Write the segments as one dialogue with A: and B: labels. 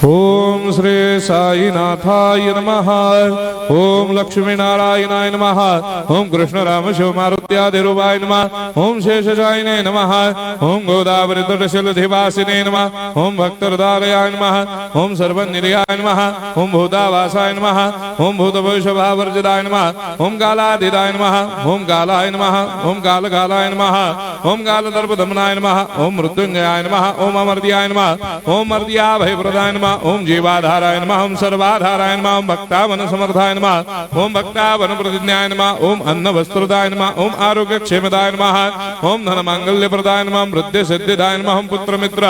A: ओम श्री साईनाथाय नमः। ओम लक्ष्मी नारायणाय नमः। ओम कृष्ण राम शिव मारुत्यादिरूपाय नमः। ओम शेषशायिने नमः। ओम गोदावरी तटशिलधिवासिने नमः। ओम भक्तहृदयाय नमः। ओम सर्वनिलयाय नमः। ओम भूतावासाय नमः। ओम भूतभविष्यभावर्जिताय नमः। ओम कालातीताय नमः। ओम कालाय नमः। ओम कालकालाय नमः। ओम कालदर्पदमनाय नमः। ओम मृत्युंजयाय नमः। ओम अमर्त्याय नमः। ओम मर्त्याभयप्रदाय नमः। ओम जीवाधाराय नमः। ओम सर्वाधाराय नमः। ओम भक्तावन समर्थाय नमः। ओम भक्तावन प्रतिज्ञाय नमः। ओम अन्न वस्त्रदाय नमः। ओम आरोग्य क्षेमदाय नमः। ओम धन मांगल्य प्रदाय नमः। ओम वृद्धि सिद्धिदाय नमः। ओम पुत्र मित्र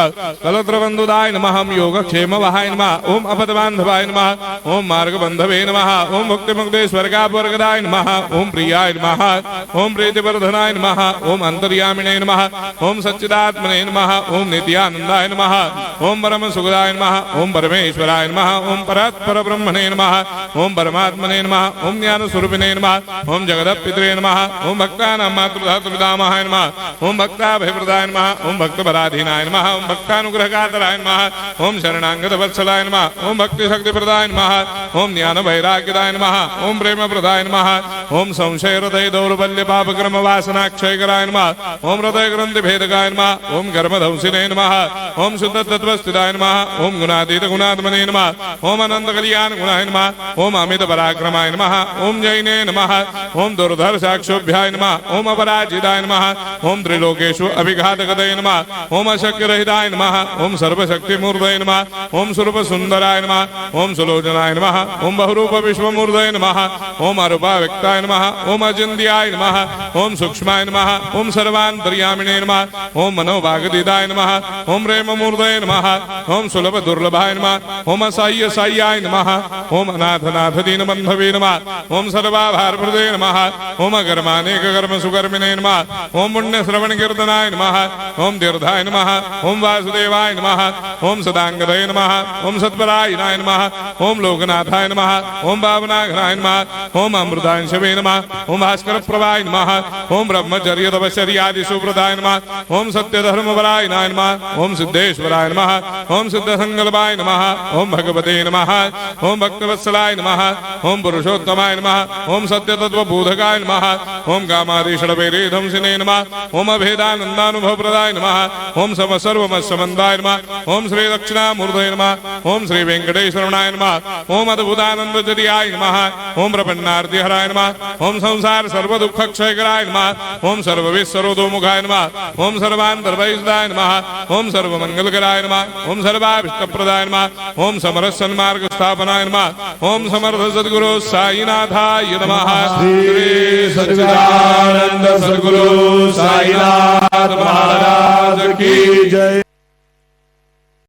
A: कलत्र बंधुदाय नमः। ओम योग क्षेम वहाय नमः। ओम अपद बांधवाय नमः। ओम मार्ग बंधवे नमः। ओम मुक्ति मुक्ति स्वर्गापवर्गदाय नमः। ओम प्रियाय नमः। ओम प्रीतिवर्धनाय नमः। ओम अंतर्यामिने नमः। ओम सच्चिदात्मने नमः। ओम नित्यानंदाय नमः। ओम परम सुखदाय नमः। ओम परमेश्वराय नमः। ओम परात्पर ब्रह्मणे नमः। ओम परमात्मने नमः। ओम ज्ञान स्वरूपिणे नमः। ओम जगदपितरे नमः। ओम भक्तानां मातृधातुपितामहाय नमः। ओम भक्ताभयप्रदाय नमः। ओम भक्तपराधीनाय नमः। ओम भक्तानुग्रहकातराय नमः। ओम शरणागत वत्सलाय नमः। ओम भक्ति शक्ति प्रदाय नमः। ओम ज्ञान वैराग्यदाय नमः। ओम प्रेम प्रदाय नमः। ओम संशय हृदय दौर्बल्य पापक्रम वासना क्षयकराय नमः। ओम हृदय ग्रंथि भेदकाय नमः। ओम कर्मधंसिने नमः। ओम शुद्ध तत्वस्थिताय नमः। ओम गुणातीत गुणात्मने नमः। ओम अनंत कल्याण गुणाय नमः। ओम अमित पराक्रमाय नमः। ओम जैने नमः। ओम दुर्धर्षाक्षोभ्याय नमः। ओम अपराजिताय नमः। ओम त्रिलोकेषु अभिघातगतये नमः। ओम अशक्यरहिताय नमः। ओम सर्वशक्तिमूर्तये नमः। ओम स्वरूप सुंदराय नमः। ओम सुलोचनाय नमः। ओम बहुरूप विश्वमूर्तये नमः। ओम अरूपाव्यक्ताय नमः। ओम अचिन्त्याय नमः। ओम सूक्ष्माय नमः। ओम सर्वान्तर्यामिने नमः। ओम मनोभागदिताय नमः। ओम प्रेममूर्तये नमः। ओम सुलभ दुर्लभाय नमः। ओम असाह्य साह्याय नमः। ओम अनाथनाथ दीनबन्धवे नमः। ओम सर्वाभारप्रदे नमः। ओम अकर्मानेक कर्म सुकर्मिणे नमः। ओम पुण्य श्रवण कीर्तनाय नमः। ओम तीर्थाय नमः। ओम वासुदेवाय नमः। ओम सदांगदये नमः। ओम सत्परायणाय नमः। ओम लोकनाथाय नमः। ओम पावनाघनाय नमः। ओम अमृतांशवे नमः। ओम भास्कर प्रभाय नमः। ओम ब्रह्मचर्य तपश्चर्यादि सुप्रदाय नमः। ओम सत्यधर्मपरायणाय नमः। ओम सिद्धेश्वराय नमः। ओम सिद्ध संकल्पाय नमः। ओम भगवते नमः। ओम भक्तवत्सलाय नमः। ओम पुरुषोत्तमाय नमः। ओम सत्यतत्वबोधकाय नमः। ओम कामादिषडभेदंसिने नमः। ओम अभेदानन्दानुभवप्रदाय नमः। ओम सर्वमस्समन्दाय नमः। ओम श्री दक्षिणामूर्तये नमः। ओम श्री वेंकटेश्वरनाय नमः। ओम अद्भुतानन्दजर्याय नमः। ओम प्रपन्नार्तिहराय नमः। ओम संसार सर्वदुःखक्षयकराय नमः। ओम सर्वविश्वरोधोमुखाय नमः। ओम सर्वान्तर्वैसदाय नमः। ओम सर्वमंगलकराय नमः। ओम सर्वाभीष्टप्रदाय नमः। ओम समरस सन्मार्ग स्थापनाय नमः। ओम समर्थ सद्गुरु साईनाथाय नमः।
B: श्री सच्चिदानंद सद्गुरु साईनाथ महाराज की जय।